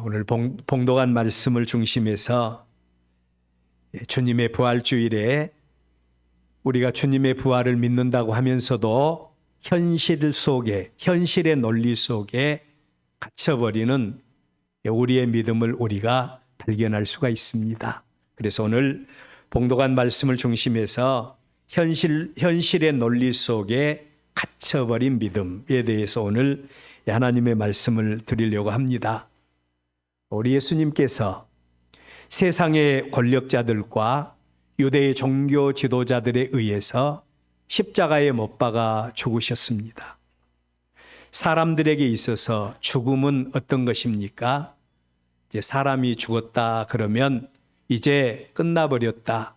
오늘 봉독한 말씀을 중심해서 주님의 부활주일에 우리가 주님의 부활을 믿는다고 하면서도 현실의 논리 속에 갇혀버리는 우리의 믿음을 우리가 발견할 수가 있습니다. 그래서 오늘 봉독한 말씀을 중심해서 현실의 논리 속에 갇혀버린 믿음에 대해서 오늘 하나님의 말씀을 드리려고 합니다. 우리 예수님께서 세상의 권력자들과 유대의 종교 지도자들에 의해서 십자가에 못 박아 죽으셨습니다. 사람들에게 있어서 죽음은 어떤 것입니까? 이제 사람이 죽었다 그러면 이제 끝나버렸다.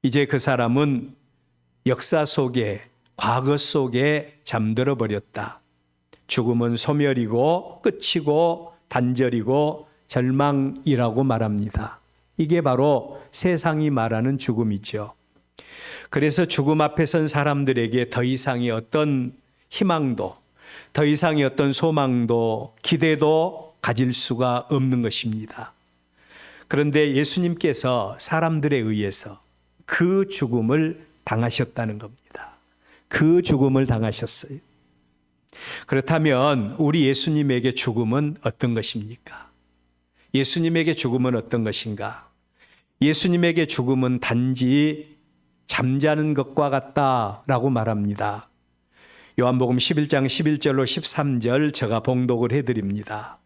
이제 그 사람은 역사 속에, 과거 속에 잠들어 버렸다. 죽음은 소멸이고 끝이고 단절이고 절망이라고 말합니다. 이게 바로 세상이 말하는 죽음이죠. 그래서 죽음 앞에 선 사람들에게 더 이상의 어떤 희망도, 더 이상의 어떤 소망도, 기대도 가질 수가 없는 것입니다. 그런데 예수님께서 사람들에 의해서 그 죽음을 당하셨다는 겁니다. 그 죽음을 당하셨어요. 그렇다면 우리 예수님에게 죽음은 어떤 것입니까? 예수님에게 죽음은 어떤 것인가? 예수님에게 죽음은 단지 잠자는 것과 같다라고 말합니다. 요한복음 11장 11절로 13절 제가 봉독을 해드립니다.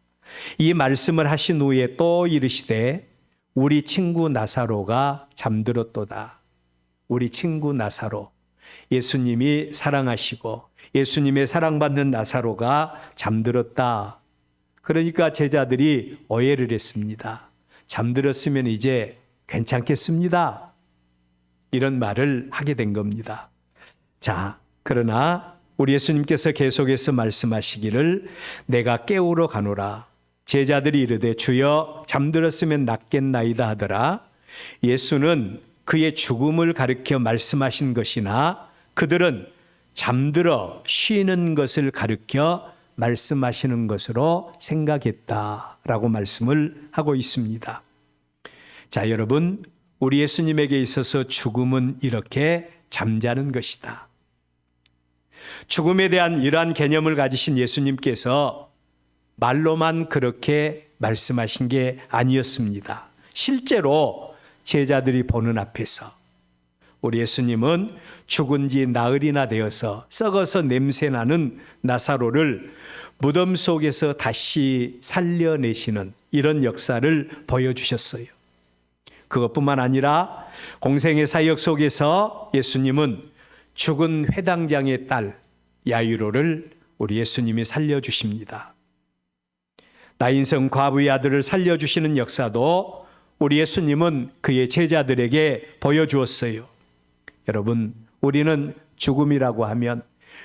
이 말씀을 하신 후에 또 이르시되 우리 친구 나사로가 잠들었도다. 우리 친구 나사로, 예수님이 사랑하시고 예수님의 사랑받는 나사로가 잠들었다. 그러니까 제자들이 오해를 했습니다. 잠들었으면 이제 괜찮겠습니다. 이런 말을 하게 된 겁니다. 자, 그러나 우리 예수님께서 계속해서 말씀하시기를 내가 깨우러 가노라. 제자들이 이르되 주여 잠들었으면 낫겠나이다 하더라. 예수는 그의 죽음을 가리켜 말씀하신 것이나 그들은 잠들어 쉬는 것을 가리켜 말씀하시는 것으로 생각했다라고 말씀을 하고 있습니다. 자, 여러분, 우리 예수님에게 있어서 죽음은 이렇게 잠자는 것이다. 죽음에 대한 이러한 개념을 가지신 예수님께서 말로만 그렇게 말씀하신 게 아니었습니다. 실제로 제자들이 보는 앞에서 우리 예수님은 죽은 지 나흘이나 되어서 썩어서 냄새나는 나사로를 무덤 속에서 다시 살려내시는 이런 역사를 보여주셨어요. 그것뿐만 아니라 공생의 사역 속에서 예수님은 죽은 회당장의 딸 야이로를 우리 예수님이 살려주십니다. 나인성 과부의 아들을 살려주시는 역사도 우리 예수님은 그의 제자들에게 보여주었어요. 여러분, 우리는 죽음이라고 하면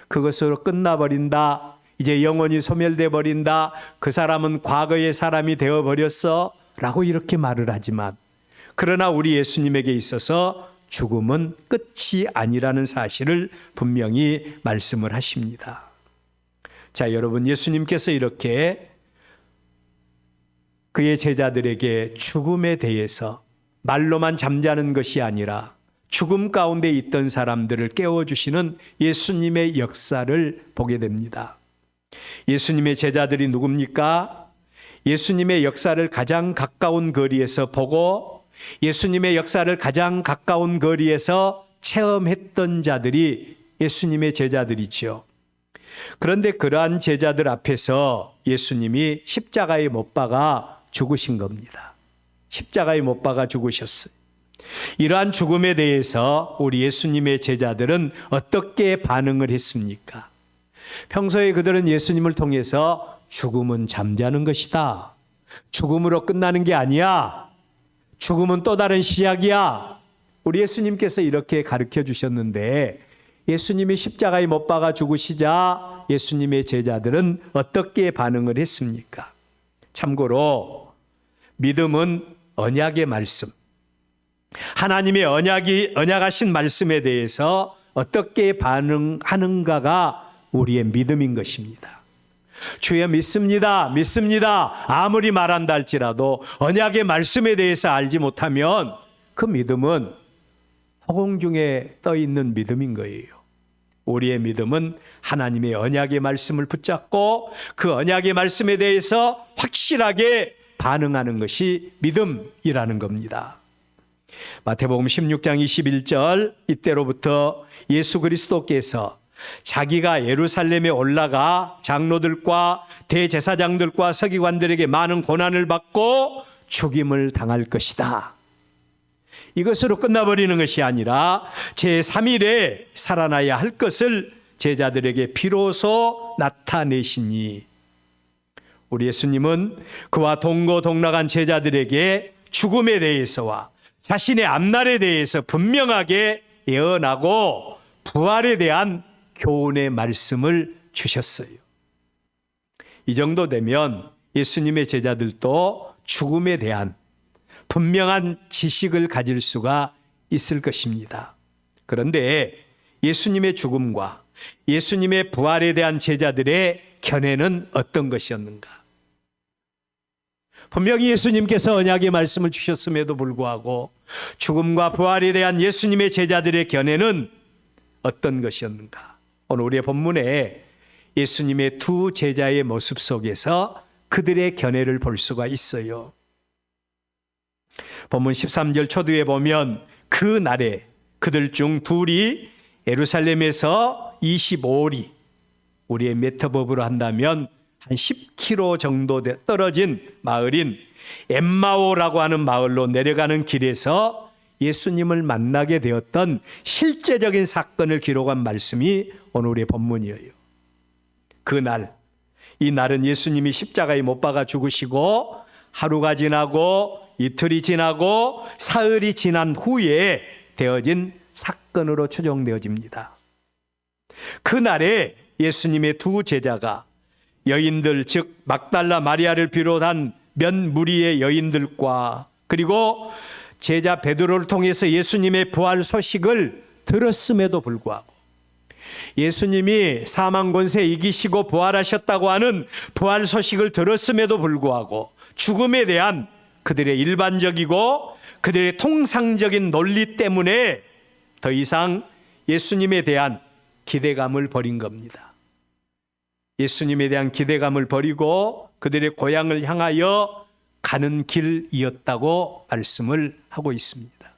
그것으로 끝나버린다. 이제 영원히 소멸돼 버린다. 그 사람은 과거의 사람이 되어버렸어. 라고 이렇게 말을 하지만 그러나 우리 예수님에게 있어서 죽음은 끝이 아니라는 사실을 분명히 말씀을 하십니다. 자, 여러분, 예수님께서 이렇게 그의 제자들에게 죽음에 대해서 말로만 잠자는 것이 아니라 죽음 가운데 있던 사람들을 깨워주시는 예수님의 역사를 보게 됩니다. 예수님의 제자들이 누굽니까? 예수님의 역사를 가장 가까운 거리에서 보고 예수님의 역사를 가장 가까운 거리에서 체험했던 자들이 예수님의 제자들이지요. 그런데 그러한 제자들 앞에서 예수님이 십자가에 못 박아 죽으신 겁니다. 십자가에 못 박아 죽으셨어요. 이러한 죽음에 대해서 우리 예수님의 제자들은 어떻게 반응을 했습니까? 평소에 그들은 예수님을 통해서 죽음은 잠자는 것이다. 죽음으로 끝나는 게 아니야. 죽음은 또 다른 시작이야. 우리 예수님께서 이렇게 가르쳐 주셨는데 예수님이 십자가에 못 박아 죽으시자 예수님의 제자들은 어떻게 반응을 했습니까? 참고로 믿음은 언약의 말씀, 하나님의 언약하신 말씀에 대해서 어떻게 반응하는가가 우리의 믿음인 것입니다. 주여 믿습니다. 믿습니다. 아무리 말한다 할지라도 언약의 말씀에 대해서 알지 못하면 그 믿음은 허공 중에 떠 있는 믿음인 거예요. 우리의 믿음은 하나님의 언약의 말씀을 붙잡고 그 언약의 말씀에 대해서 확실하게 반응하는 것이 믿음이라는 겁니다. 마태복음 16장 21절, 이때로부터 예수 그리스도께서 자기가 예루살렘에 올라가 장로들과 대제사장들과 서기관들에게 많은 고난을 받고 죽임을 당할 것이다. 이것으로 끝나버리는 것이 아니라 제3일에 살아나야 할 것을 제자들에게 비로소 나타내시니, 우리 예수님은 그와 동고동락한 제자들에게 죽음에 대해서와 자신의 앞날에 대해서 분명하게 예언하고 부활에 대한 교훈의 말씀을 주셨어요. 이 정도 되면 예수님의 제자들도 죽음에 대한 분명한 지식을 가질 수가 있을 것입니다. 그런데 예수님의 죽음과 예수님의 부활에 대한 제자들의 견해는 어떤 것이었는가? 분명히 예수님께서 언약의 말씀을 주셨음에도 불구하고 죽음과 부활에 대한 예수님의 제자들의 견해는 어떤 것이었는가? 오늘 우리의 본문에 예수님의 두 제자의 모습 속에서 그들의 견해를 볼 수가 있어요. 본문 13절 초두에 보면 그 날에 그들 중 둘이 예루살렘에서 25리, 우리의 메터법으로 한다면 한 10km 정도 떨어진 마을인 엠마오라고 하는 마을로 내려가는 길에서 예수님을 만나게 되었던 실제적인 사건을 기록한 말씀이 오늘 우리의 본문이에요. 그날, 이 날은 예수님이 십자가에 못 박아 죽으시고 하루가 지나고 이틀이 지나고 사흘이 지난 후에 되어진 사건으로 추정되어집니다. 그날에 예수님의 두 제자가 여인들, 즉 막달라 마리아를 비롯한 몇 무리의 여인들과 그리고 제자 베드로를 통해서 예수님의 부활 소식을 들었음에도 불구하고, 예수님이 사망 권세 이기시고 부활하셨다고 하는 부활 소식을 들었음에도 불구하고 죽음에 대한 그들의 일반적이고 그들의 통상적인 논리 때문에 더 이상 예수님에 대한 기대감을 버린 겁니다. 예수님에 대한 기대감을 버리고 그들의 고향을 향하여 가는 길이었다고 말씀을 하고 있습니다.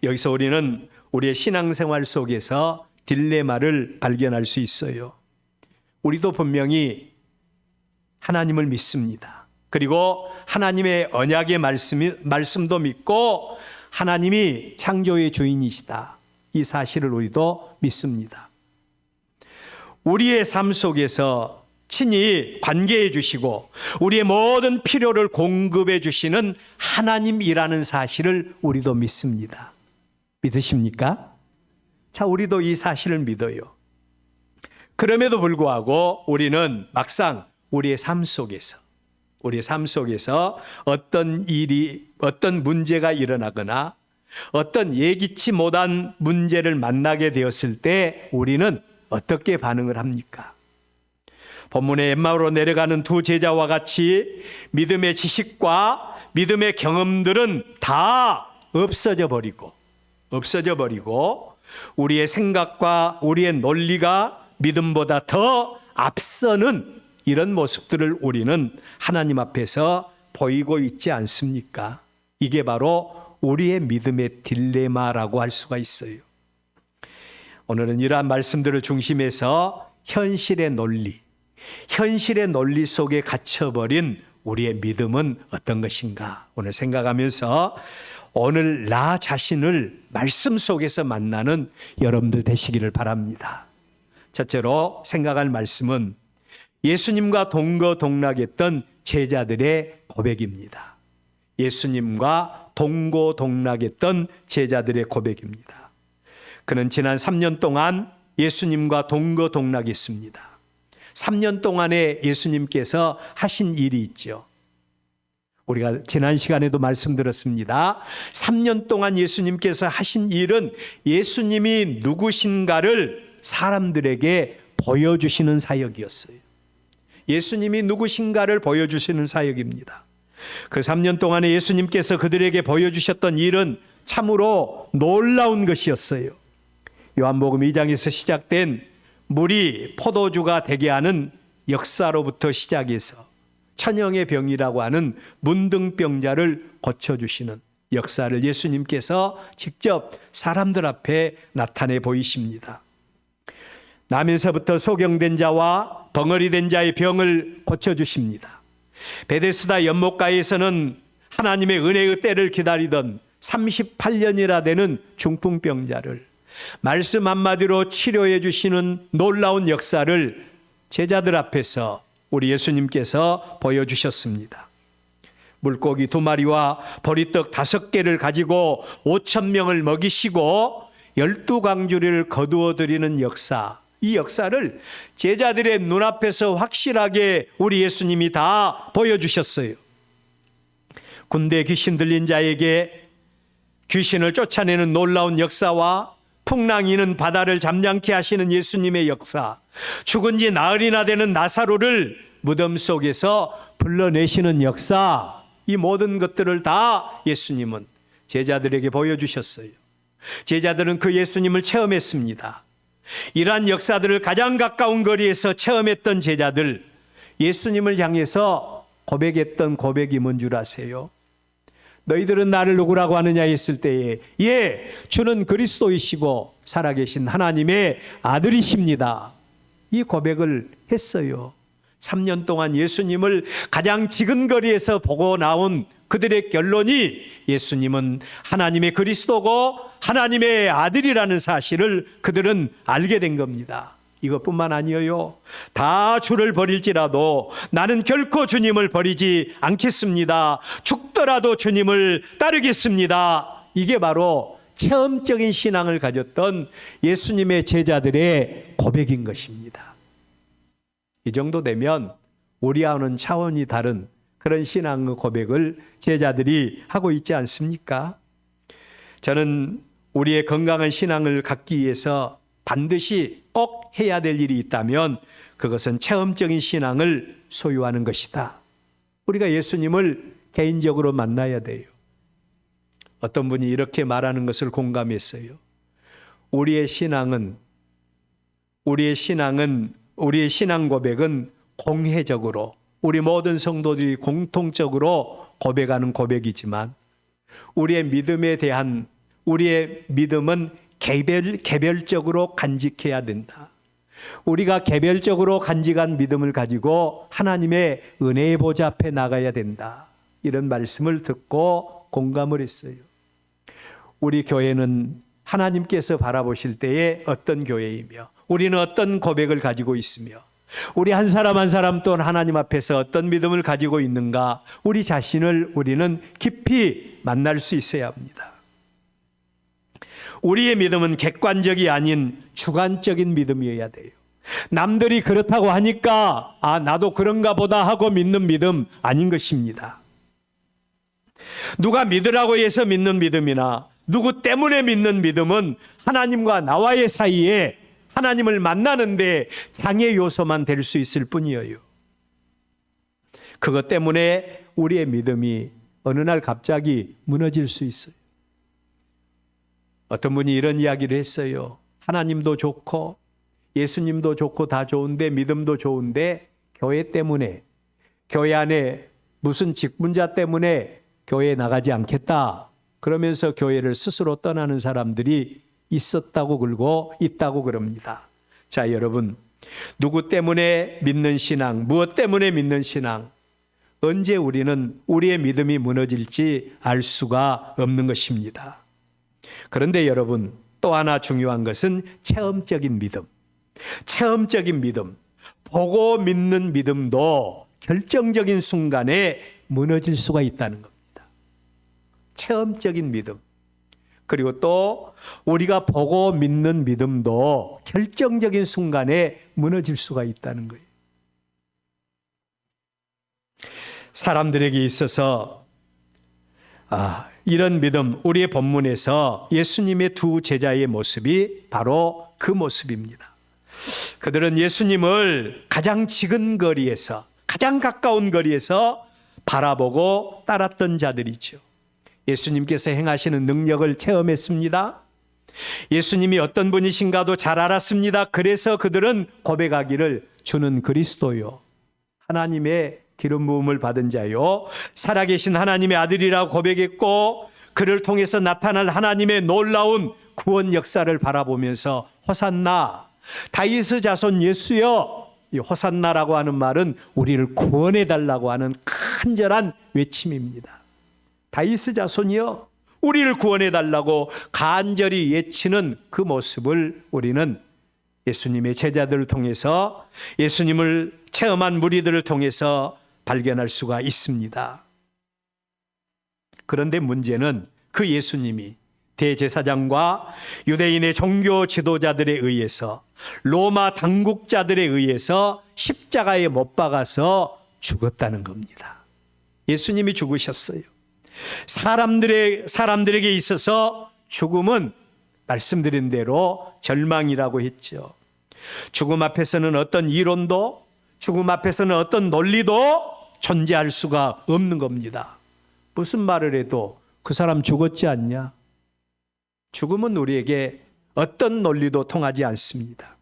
여기서 우리는 우리의 신앙생활 속에서 딜레마를 발견할 수 있어요. 우리도 분명히 하나님을 믿습니다. 그리고 하나님의 언약의 말씀도 믿고 하나님이 창조의 주인이시다, 이 사실을 우리도 믿습니다. 우리의 삶 속에서 친히 관계해 주시고 우리의 모든 필요를 공급해 주시는 하나님이라는 사실을 우리도 믿습니다. 믿으십니까? 자, 우리도 이 사실을 믿어요. 그럼에도 불구하고 우리는 막상 우리의 삶 속에서 어떤 일이, 어떤 문제가 일어나거나 어떤 예기치 못한 문제를 만나게 되었을 때 우리는 어떻게 반응을 합니까? 본문에 엠마오로 내려가는 두 제자와 같이 믿음의 지식과 믿음의 경험들은 다 없어져 버리고 우리의 생각과 우리의 논리가 믿음보다 더 앞서는 이런 모습들을 우리는 하나님 앞에서 보이고 있지 않습니까? 이게 바로 우리의 믿음의 딜레마라고 할 수가 있어요. 오늘은 이러한 말씀들을 중심해서 현실의 논리 속에 갇혀버린 우리의 믿음은 어떤 것인가 오늘 생각하면서 오늘 나 자신을 말씀 속에서 만나는 여러분들 되시기를 바랍니다. 첫째로 생각할 말씀은 예수님과 동거동락했던 제자들의 고백입니다. 예수님과 동거동락했던 제자들의 고백입니다. 그는 지난 3년 동안 예수님과 동거동락했습니다. 3년 동안에 예수님께서 하신 일이 있죠. 우리가 지난 시간에도 말씀드렸습니다. 3년 동안 예수님께서 하신 일은 예수님이 누구신가를 사람들에게 보여주시는 사역이었어요. 예수님이 누구신가를 보여주시는 사역입니다. 그 3년 동안에 예수님께서 그들에게 보여주셨던 일은 참으로 놀라운 것이었어요. 요한복음 2장에서 시작된 물이 포도주가 되게 하는 역사로부터 시작해서 천형의 병이라고 하는 문둥병자를 고쳐주시는 역사를 예수님께서 직접 사람들 앞에 나타내 보이십니다. 나면서부터 소경된 자와 벙어리 된 자의 병을 고쳐주십니다. 베데스다 연못가에서는 하나님의 은혜의 때를 기다리던 38년이나 되는 중풍병자를 말씀 한마디로 치료해 주시는 놀라운 역사를 제자들 앞에서 우리 예수님께서 보여주셨습니다. 물고기 2마리와 보리떡 5개를 가지고 5,000명을 먹이시고 12광주리를 거두어 드리는 역사, 이 역사를 제자들의 눈앞에서 확실하게 우리 예수님이 다 보여주셨어요. 군대 귀신 들린 자에게 귀신을 쫓아내는 놀라운 역사와 풍랑이는 바다를 잠잠케 하시는 예수님의 역사, 죽은 지 나흘이나 되는 나사로를 무덤 속에서 불러내시는 역사, 이 모든 것들을 다 예수님은 제자들에게 보여주셨어요. 제자들은 그 예수님을 체험했습니다. 이러한 역사들을 가장 가까운 거리에서 체험했던 제자들, 예수님을 향해서 고백했던 고백이 뭔 줄 아세요? 너희들은 나를 누구라고 하느냐 했을 때에 주는 그리스도이시고 살아계신 하나님의 아들이십니다. 이 고백을 했어요. 3년 동안 예수님을 가장 지근거리에서 보고 나온 그들의 결론이 예수님은 하나님의 그리스도고 하나님의 아들이라는 사실을 그들은 알게 된 겁니다. 이것뿐만 아니에요. 다 주를 버릴지라도 나는 결코 주님을 버리지 않겠습니다. 죽더라도 주님을 따르겠습니다. 이게 바로 체험적인 신앙을 가졌던 예수님의 제자들의 고백인 것입니다. 이 정도 되면 우리와는 차원이 다른 그런 신앙의 고백을 제자들이 하고 있지 않습니까? 저는 우리의 건강한 신앙을 갖기 위해서 반드시 꼭 해야 될 일이 있다면 그것은 체험적인 신앙을 소유하는 것이다. 우리가 예수님을 개인적으로 만나야 돼요. 어떤 분이 이렇게 말하는 것을 공감했어요. 우리의 신앙 고백은 공회적으로 우리 모든 성도들이 공통적으로 고백하는 고백이지만 우리의 믿음은 개별적으로 간직해야 된다. 우리가 개별적으로 간직한 믿음을 가지고 하나님의 은혜의 보좌 앞에 나가야 된다. 이런 말씀을 듣고 공감을 했어요. 우리 교회는 하나님께서 바라보실 때에 어떤 교회이며 우리는 어떤 고백을 가지고 있으며 우리 한 사람 한 사람 또한 하나님 앞에서 어떤 믿음을 가지고 있는가, 우리 자신을 우리는 깊이 만날 수 있어야 합니다. 우리의 믿음은 객관적이 아닌 주관적인 믿음이어야 돼요. 남들이 그렇다고 하니까 나도 그런가 보다 하고 믿는 믿음 아닌 것입니다. 누가 믿으라고 해서 믿는 믿음이나 누구 때문에 믿는 믿음은 하나님과 나와의 사이에 하나님을 만나는데 장애 요소만 될 수 있을 뿐이에요. 그것 때문에 우리의 믿음이 어느 날 갑자기 무너질 수 있어요. 어떤 분이 이런 이야기를 했어요. 하나님도 좋고 예수님도 좋고 다 좋은데, 믿음도 좋은데 교회 때문에, 교회 안에 무슨 직분자 때문에 교회에 나가지 않겠다 그러면서 교회를 스스로 떠나는 사람들이 있었다고 그러고 있다고 그럽니다. 자, 여러분, 누구 때문에 믿는 신앙, 무엇 때문에 믿는 신앙, 언제 우리는 우리의 믿음이 무너질지 알 수가 없는 것입니다. 그런데 여러분, 또 하나 중요한 것은 체험적인 믿음. 체험적인 믿음, 보고 믿는 믿음도 결정적인 순간에 무너질 수가 있다는 겁니다. 체험적인 믿음. 그리고 또 우리가 보고 믿는 믿음도 결정적인 순간에 무너질 수가 있다는 거예요. 사람들에게 있어서 이런 믿음, 우리의 본문에서 예수님의 두 제자의 모습이 바로 그 모습입니다. 그들은 예수님을 가장 지근거리에서, 가장 가까운 거리에서 바라보고 따랐던 자들이죠. 예수님께서 행하시는 능력을 체험했습니다. 예수님이 어떤 분이신가도 잘 알았습니다. 그래서 그들은 고백하기를 주는 그리스도요, 하나님의 기름 부음을 받은 자요, 살아계신 하나님의 아들이라고 고백했고, 그를 통해서 나타날 하나님의 놀라운 구원 역사를 바라보면서 호산나, 다윗의 자손 예수여. 이 호산나라고 하는 말은 우리를 구원해 달라고 하는 간절한 외침입니다. 다윗의 자손이여, 우리를 구원해 달라고 간절히 외치는 그 모습을 우리는 예수님의 제자들을 통해서, 예수님을 체험한 무리들을 통해서 발견할 수가 있습니다. 그런데 문제는 그 예수님이 대제사장과 유대인의 종교 지도자들에 의해서, 로마 당국자들에 의해서 십자가에 못 박아서 죽었다는 겁니다. 예수님이 죽으셨어요. 사람들에게 있어서 죽음은 말씀드린 대로 절망이라고 했죠. 죽음 앞에서는 어떤 이론도, 죽음 앞에서는 어떤 논리도 존재할 수가 없는 겁니다. 무슨 말을 해도 그 사람 죽었지 않냐? 죽음은 우리에게 어떤 논리도 통하지 않습니다.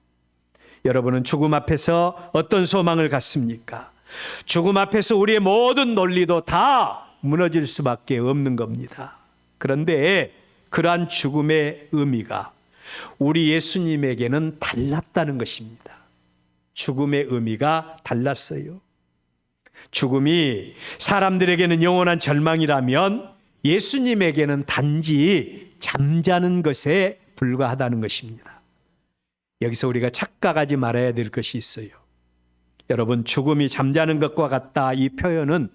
여러분은 죽음 앞에서 어떤 소망을 갖습니까? 죽음 앞에서 우리의 모든 논리도 다 무너질 수밖에 없는 겁니다. 그런데 그러한 죽음의 의미가 우리 예수님에게는 달랐다는 것입니다. 죽음의 의미가 달랐어요. 죽음이 사람들에게는 영원한 절망이라면 예수님에게는 단지 잠자는 것에 불과하다는 것입니다. 여기서 우리가 착각하지 말아야 될 것이 있어요. 여러분, 죽음이 잠자는 것과 같다, 이 표현은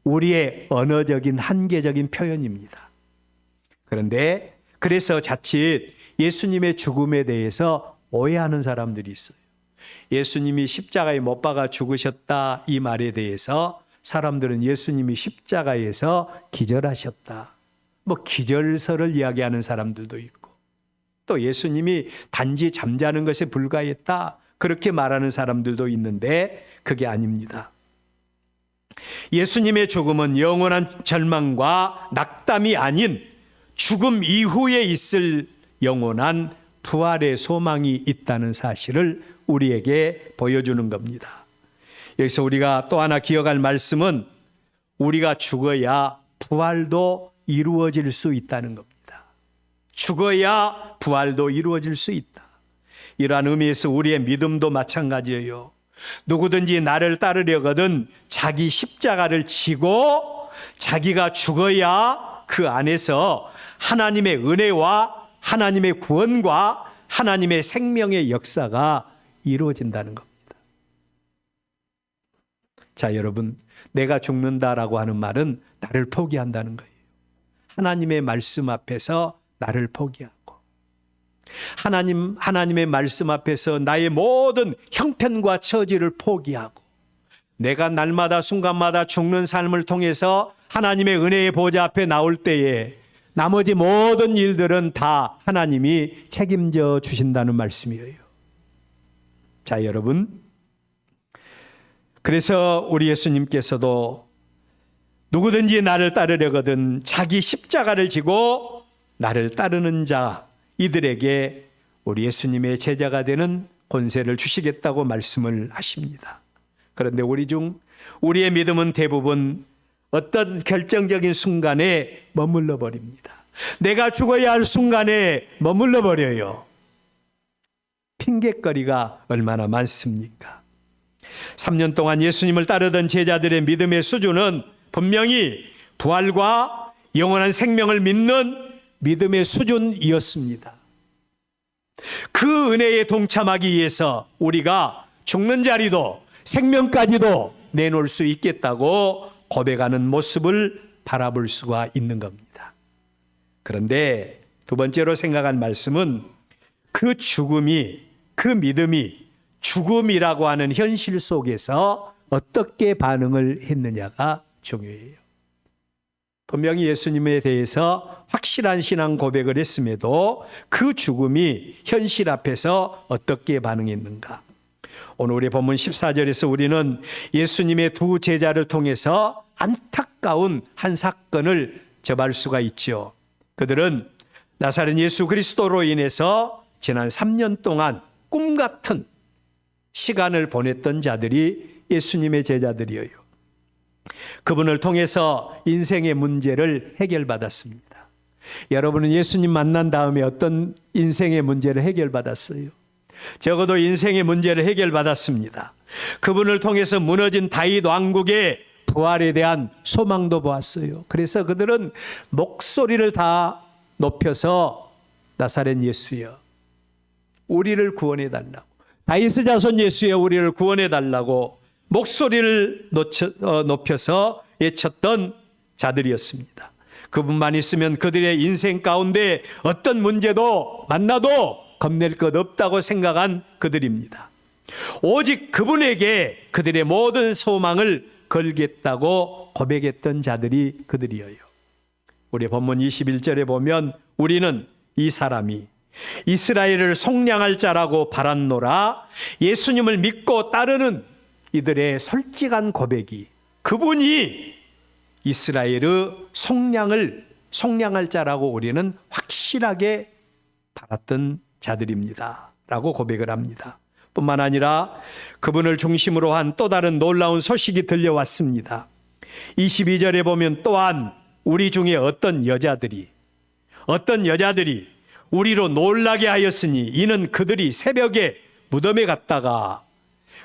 우리의 언어적인 한계적인 표현입니다. 그런데 그래서 자칫 예수님의 죽음에 대해서 오해하는 사람들이 있어요. 예수님이 십자가에 못 박아 죽으셨다, 이 말에 대해서 사람들은 예수님이 십자가에서 기절하셨다, 기절설을 이야기하는 사람들도 있고, 또 예수님이 단지 잠자는 것에 불과했다, 그렇게 말하는 사람들도 있는데 그게 아닙니다. 예수님의 죽음은 영원한 절망과 낙담이 아닌 죽음 이후에 있을 영원한 부활의 소망이 있다는 사실을 우리에게 보여주는 겁니다. 여기서 우리가 또 하나 기억할 말씀은 우리가 죽어야 부활도 이루어질 수 있다는 겁니다. 죽어야 부활도 이루어질 수 있다. 이러한 의미에서 우리의 믿음도 마찬가지예요. 누구든지 나를 따르려거든 자기 십자가를 지고 자기가 죽어야 그 안에서 하나님의 은혜와 하나님의 구원과 하나님의 생명의 역사가 이루어진다는 겁니다. 자, 여러분, 내가 죽는다라고 하는 말은 나를 포기한다는 거예요. 하나님의 말씀 앞에서 나를 포기하고, 하나님의 말씀 앞에서 나의 모든 형편과 처지를 포기하고, 내가 날마다 순간마다 죽는 삶을 통해서 하나님의 은혜의 보좌 앞에 나올 때에 나머지 모든 일들은 다 하나님이 책임져 주신다는 말씀이에요. 자, 여러분, 그래서 우리 예수님께서도 누구든지 나를 따르려거든 자기 십자가를 지고 나를 따르는 자, 이들에게 우리 예수님의 제자가 되는 권세를 주시겠다고 말씀을 하십니다. 그런데 우리의 믿음은 대부분 어떤 결정적인 순간에 머물러 버립니다. 내가 죽어야 할 순간에 머물러 버려요. 핑곗거리가 얼마나 많습니까? 3년 동안 예수님을 따르던 제자들의 믿음의 수준은 분명히 부활과 영원한 생명을 믿는 믿음의 수준이었습니다. 그 은혜에 동참하기 위해서 우리가 죽는 자리도 생명까지도 내놓을 수 있겠다고 고백하는 모습을 바라볼 수가 있는 겁니다. 그런데 두 번째로 생각한 말씀은 그 죽음이, 그 믿음이 죽음이라고 하는 현실 속에서 어떻게 반응을 했느냐가 중요해요. 분명히 예수님에 대해서 확실한 신앙 고백을 했음에도 그 죽음이 현실 앞에서 어떻게 반응했는가? 오늘 우리 본문 14절에서 우리는 예수님의 두 제자를 통해서 안타까운 한 사건을 접할 수가 있죠. 그들은 나사렛 예수 그리스도로 인해서 지난 3년 동안 꿈 같은 시간을 보냈던 자들이 예수님의 제자들이에요. 그분을 통해서 인생의 문제를 해결받았습니다. 여러분은 예수님 만난 다음에 어떤 인생의 문제를 해결받았어요? 적어도 인생의 문제를 해결받았습니다. 그분을 통해서 무너진 다윗 왕국의 부활에 대한 소망도 보았어요. 그래서 그들은 목소리를 다 높여서 나사렛 예수여, 우리를 구원해 달라고, 다윗의 자손 예수여, 우리를 구원해 달라고 목소리를 높여서 외쳤던 자들이었습니다. 그분만 있으면 그들의 인생 가운데 어떤 문제도 만나도 겁낼 것 없다고 생각한 그들입니다. 오직 그분에게 그들의 모든 소망을 걸겠다고 고백했던 자들이 그들이에요. 우리 본문 21절에 보면 우리는 이 사람이 이스라엘을 속량할 자라고 바랐노라. 예수님을 믿고 따르는 이들의 솔직한 고백이 그분이 이스라엘의 속량할 자라고 우리는 확실하게 바랐던 자들입니다 라고 고백을 합니다. 뿐만 아니라 그분을 중심으로 한 또 다른 놀라운 소식이 들려왔습니다. 22절에 보면 또한 우리 중에 어떤 여자들이 우리로 놀라게 하였으니 이는 그들이 새벽에 무덤에 갔다가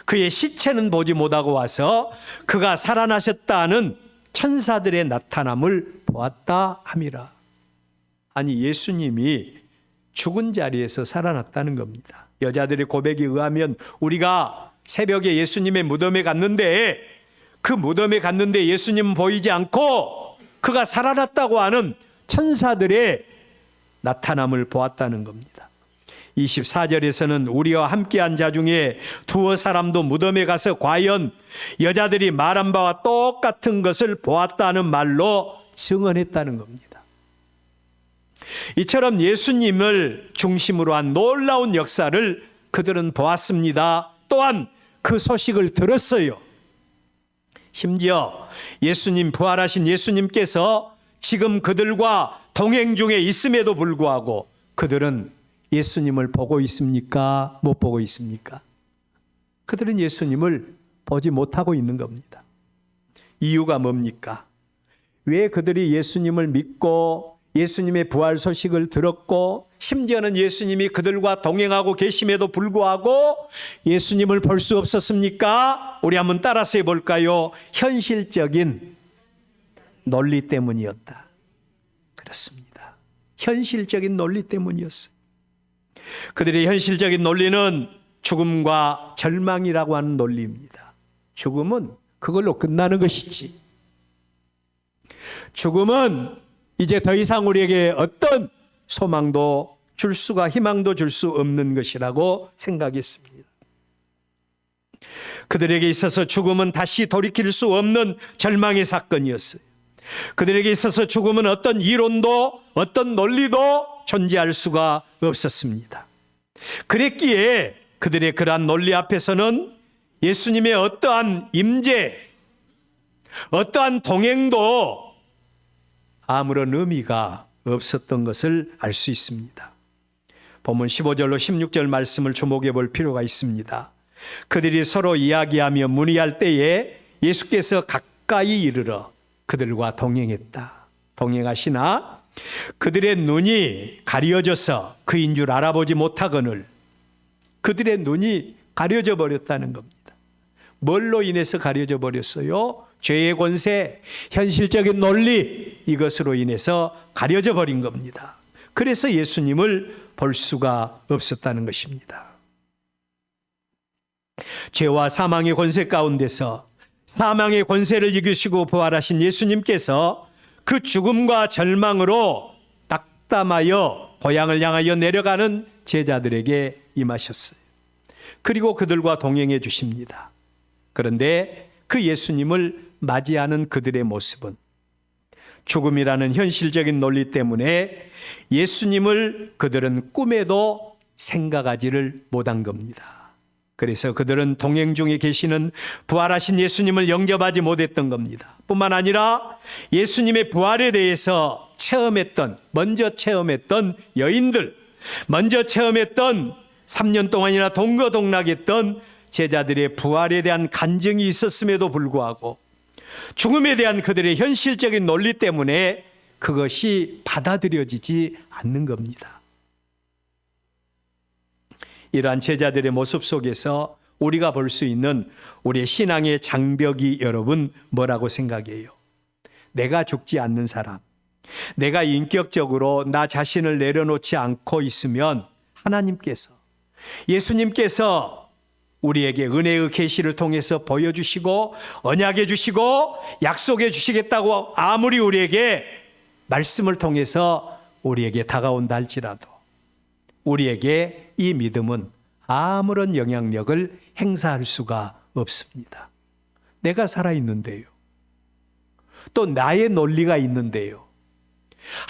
그의 시체는 보지 못하고 와서 그가 살아나셨다는 천사들의 나타남을 보았다 함이라. 아니, 예수님이 죽은 자리에서 살아났다는 겁니다. 여자들의 고백에 의하면 우리가 새벽에 예수님의 무덤에 갔는데 그 무덤에 갔는데 예수님은 보이지 않고 그가 살아났다고 하는 천사들의 나타남을 보았다는 겁니다. 24절에서는 우리와 함께한 자 중에 두어 사람도 무덤에 가서 과연 여자들이 말한 바와 똑같은 것을 보았다는 말로 증언했다는 겁니다. 이처럼 예수님을 중심으로 한 놀라운 역사를 그들은 보았습니다. 또한 그 소식을 들었어요. 심지어 예수님, 부활하신 예수님께서 지금 그들과 동행 중에 있음에도 불구하고 그들은 예수님을 보고 있습니까? 못 보고 있습니까? 그들은 예수님을 보지 못하고 있는 겁니다. 이유가 뭡니까? 왜 그들이 예수님을 믿고 예수님의 부활 소식을 들었고 심지어는 예수님이 그들과 동행하고 계심에도 불구하고 예수님을 볼 수 없었습니까? 우리 한번 따라서 해볼까요? 현실적인 논리 때문이었다. 그렇습니다. 현실적인 논리 때문이었어요. 그들의 현실적인 논리는 죽음과 절망이라고 하는 논리입니다. 죽음은 그걸로 끝나는 것이지. 죽음은 이제 더 이상 우리에게 어떤 소망도 줄 수가, 희망도 줄 수 없는 것이라고 생각했습니다. 그들에게 있어서 죽음은 다시 돌이킬 수 없는 절망의 사건이었어요. 그들에게 있어서 죽음은 어떤 이론도 어떤 논리도 존재할 수가 없었습니다. 그랬기에 그들의 그러한 논리 앞에서는 예수님의 어떠한 임재, 어떠한 동행도 아무런 의미가 없었던 것을 알 수 있습니다. 본문 15절로 16절 말씀을 주목해 볼 필요가 있습니다. 그들이 서로 이야기하며 문의할 때에 예수께서 가까이 이르러 그들과 동행했다. 동행하시나 그들의 눈이 가려져서 그인 줄 알아보지 못하거늘 그들의 눈이 가려져 버렸다는 겁니다. 뭘로 인해서 가려져 버렸어요? 죄의 권세, 현실적인 논리, 이것으로 인해서 가려져 버린 겁니다. 그래서 예수님을 볼 수가 없었다는 것입니다. 죄와 사망의 권세 가운데서 사망의 권세를 이기시고 부활하신 예수님께서 그 죽음과 절망으로 낙담하여 고향을 향하여 내려가는 제자들에게 임하셨어요. 그리고 그들과 동행해 주십니다. 그런데 그 예수님을 맞이하는 그들의 모습은 죽음이라는 현실적인 논리 때문에 예수님을 그들은 꿈에도 생각하지를 못한 겁니다. 그래서 그들은 동행 중에 계시는 부활하신 예수님을 영접하지 못했던 겁니다. 뿐만 아니라 예수님의 부활에 대해서 먼저 체험했던 여인들, 먼저 체험했던 3년 동안이나 동거동락했던 제자들의 부활에 대한 간증이 있었음에도 불구하고 죽음에 대한 그들의 현실적인 논리 때문에 그것이 받아들여지지 않는 겁니다. 이러한 제자들의 모습 속에서 우리가 볼 수 있는 우리의 신앙의 장벽이 여러분 뭐라고 생각해요? 내가 죽지 않는 사람, 내가 인격적으로 나 자신을 내려놓지 않고 있으면 하나님께서, 예수님께서 우리에게 은혜의 계시를 통해서 보여주시고 언약해 주시고 약속해 주시겠다고 아무리 우리에게 말씀을 통해서 우리에게 다가온다 할지라도 우리에게 이 믿음은 아무런 영향력을 행사할 수가 없습니다. 내가 살아있는데요. 또 나의 논리가 있는데요.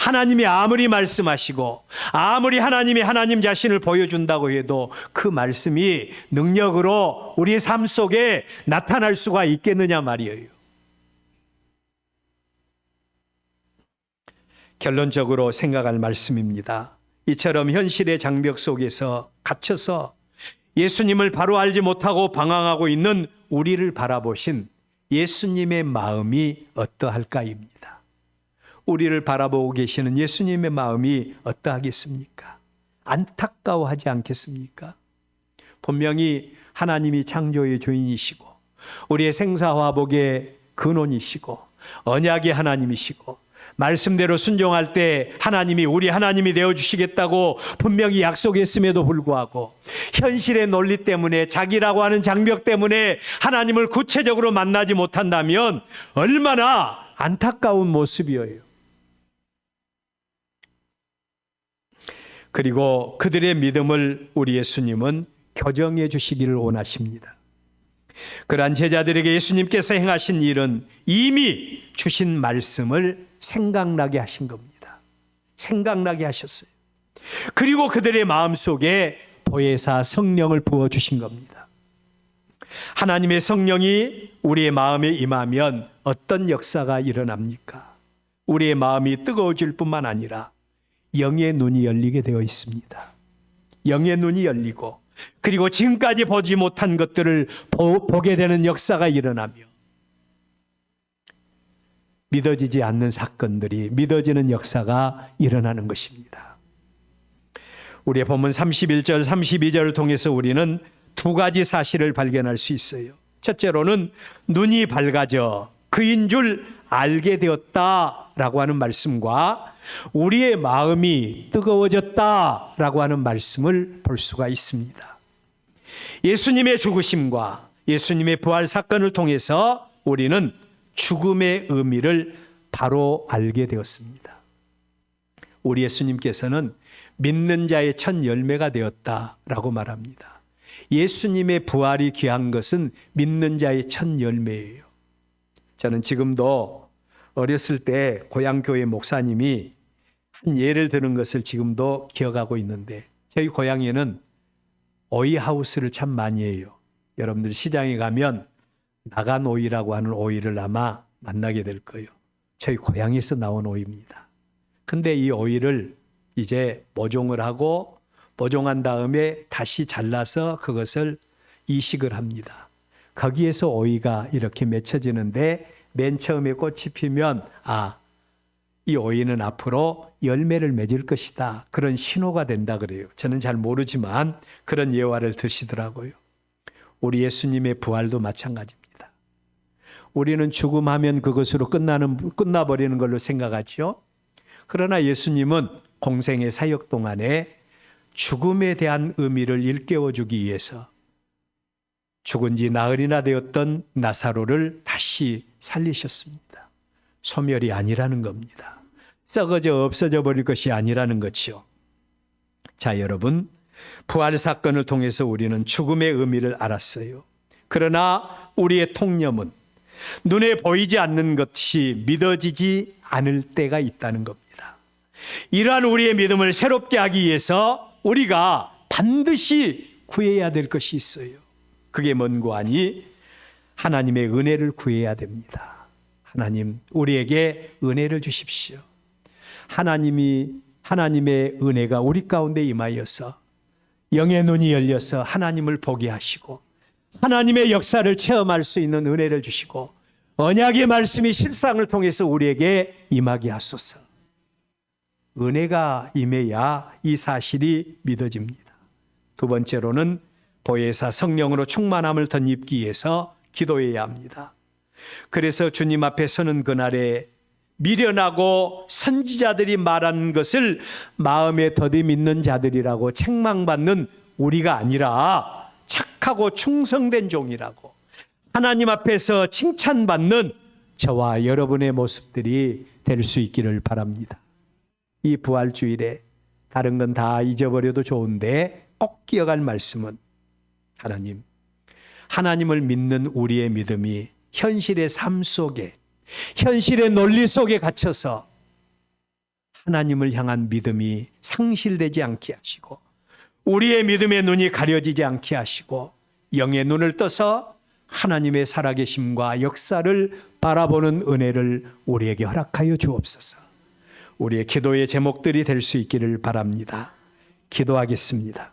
하나님이 아무리 말씀하시고 아무리 하나님이 하나님 자신을 보여준다고 해도 그 말씀이 능력으로 우리의 삶 속에 나타날 수가 있겠느냐 말이에요. 결론적으로 생각할 말씀입니다. 이처럼 현실의 장벽 속에서 갇혀서 예수님을 바로 알지 못하고 방황하고 있는 우리를 바라보신 예수님의 마음이 어떠할까입니다. 우리를 바라보고 계시는 예수님의 마음이 어떠하겠습니까? 안타까워하지 않겠습니까? 분명히 하나님이 창조의 주인이시고 우리의 생사화복의 근원이시고 언약의 하나님이시고 말씀대로 순종할 때 하나님이 우리 하나님이 되어주시겠다고 분명히 약속했음에도 불구하고 현실의 논리 때문에 자기라고 하는 장벽 때문에 하나님을 구체적으로 만나지 못한다면 얼마나 안타까운 모습이에요. 그리고 그들의 믿음을 우리 예수님은 교정해 주시기를 원하십니다. 그러한 제자들에게 예수님께서 행하신 일은 이미 주신 말씀을 생각나게 하신 겁니다. 생각나게 하셨어요. 그리고 그들의 마음속에 보혜사 성령을 부어주신 겁니다. 하나님의 성령이 우리의 마음에 임하면 어떤 역사가 일어납니까? 우리의 마음이 뜨거워질 뿐만 아니라 영의 눈이 열리게 되어 있습니다. 영의 눈이 열리고 그리고 지금까지 보지 못한 것들을 보게 되는 역사가 일어나며 믿어지지 않는 사건들이 믿어지는 역사가 일어나는 것입니다. 우리의 본문 31절, 32절을 통해서 우리는 두 가지 사실을 발견할 수 있어요. 첫째로는 눈이 밝아져 그인 줄 알게 되었다라고 하는 말씀과 우리의 마음이 뜨거워졌다라고 하는 말씀을 볼 수가 있습니다. 예수님의 죽으심과 예수님의 부활 사건을 통해서 우리는 죽음의 의미를 바로 알게 되었습니다. 우리 예수님께서는 믿는 자의 첫 열매가 되었다라고 말합니다. 예수님의 부활이 귀한 것은 믿는 자의 첫 열매예요. 저는 지금도 어렸을 때 고향교회 목사님이 한 예를 드는 것을 지금도 기억하고 있는데 저희 고향에는 오이하우스를 참 많이 해요. 여러분들 시장에 가면 나간 오이라고 하는 오이를 아마 만나게 될 거예요. 저희 고향에서 나온 오이입니다. 근데 이 오이를 이제 모종을 하고 모종한 다음에 다시 잘라서 그것을 이식을 합니다. 거기에서 오이가 이렇게 맺혀지는데 맨 처음에 꽃이 피면 이 오이는 앞으로 열매를 맺을 것이다. 그런 신호가 된다 그래요. 저는 잘 모르지만 그런 예화를 드시더라고요. 우리 예수님의 부활도 마찬가지입니다. 우리는 죽음하면 그것으로 끝나버리는 걸로 생각하죠. 그러나 예수님은 공생의 사역 동안에 죽음에 대한 의미를 일깨워주기 위해서 죽은 지 나흘이나 되었던 나사로를 다시 살리셨습니다. 소멸이 아니라는 겁니다. 썩어져 없어져 버릴 것이 아니라는 것이요. 자, 여러분, 부활 사건을 통해서 우리는 죽음의 의미를 알았어요. 그러나 우리의 통념은 눈에 보이지 않는 것이 믿어지지 않을 때가 있다는 겁니다. 이러한 우리의 믿음을 새롭게 하기 위해서 우리가 반드시 구해야 될 것이 있어요. 그게 뭔고 하니 하나님의 은혜를 구해야 됩니다. 하나님, 우리에게 은혜를 주십시오. 하나님의 은혜가 우리 가운데 임하여서 영의 눈이 열려서 하나님을 보게 하시고 하나님의 역사를 체험할 수 있는 은혜를 주시고 언약의 말씀이 실상을 통해서 우리에게 임하게 하소서. 은혜가 임해야 이 사실이 믿어집니다. 두 번째로는 보혜사 성령으로 충만함을 덧입기 위해서 기도해야 합니다. 그래서 주님 앞에 서는 그날에 미련하고 선지자들이 말한 것을 마음에 더디 믿는 자들이라고 책망받는 우리가 아니라 착하고 충성된 종이라고 하나님 앞에서 칭찬받는 저와 여러분의 모습들이 될 수 있기를 바랍니다. 이 부활주일에 다른 건 다 잊어버려도 좋은데 꼭 기억할 말씀은 하나님을 믿는 우리의 믿음이 현실의 삶 속에 현실의 논리 속에 갇혀서 하나님을 향한 믿음이 상실되지 않게 하시고 우리의 믿음의 눈이 가려지지 않게 하시고 영의 눈을 떠서 하나님의 살아계심과 역사를 바라보는 은혜를 우리에게 허락하여 주옵소서. 우리의 기도의 제목들이 될 수 있기를 바랍니다. 기도하겠습니다.